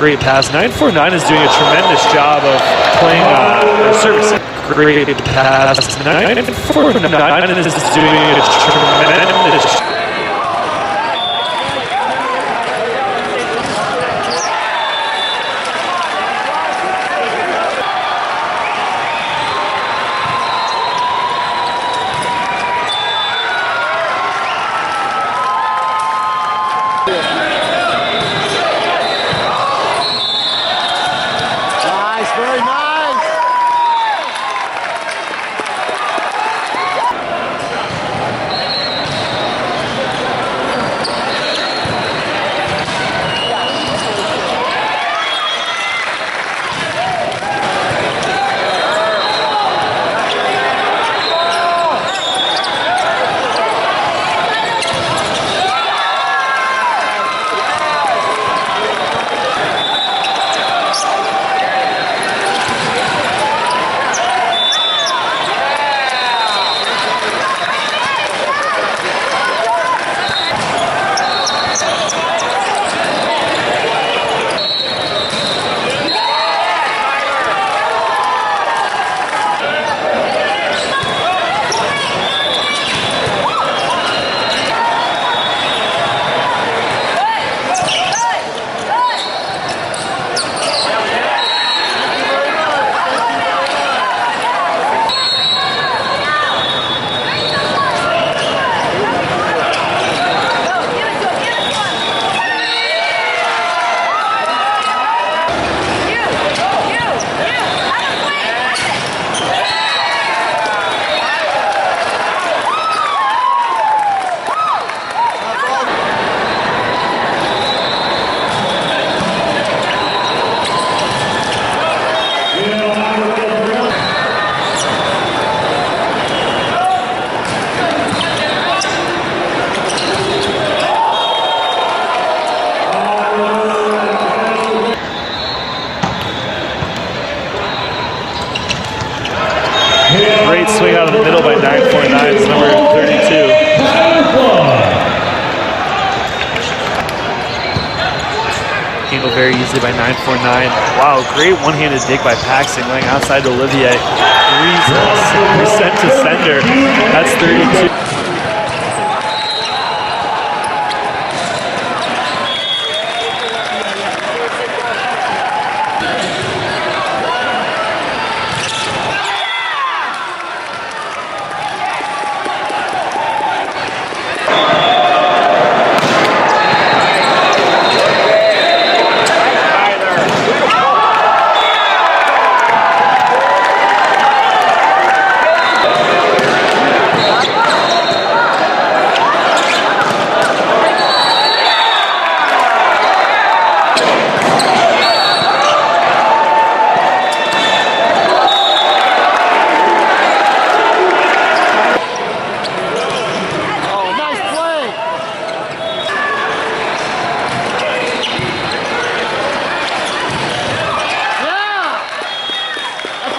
Great pass. 949 is doing a tremendous job of playing service. Great pass. 949 is doing a tremendous job. Very nice. Great swing out of the middle by 949. It's number 32. Handled very easily by 949. Wow, great one-handed dig by Paxton going outside to Olivier. 3% to sender. That's 32.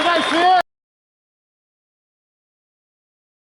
Nice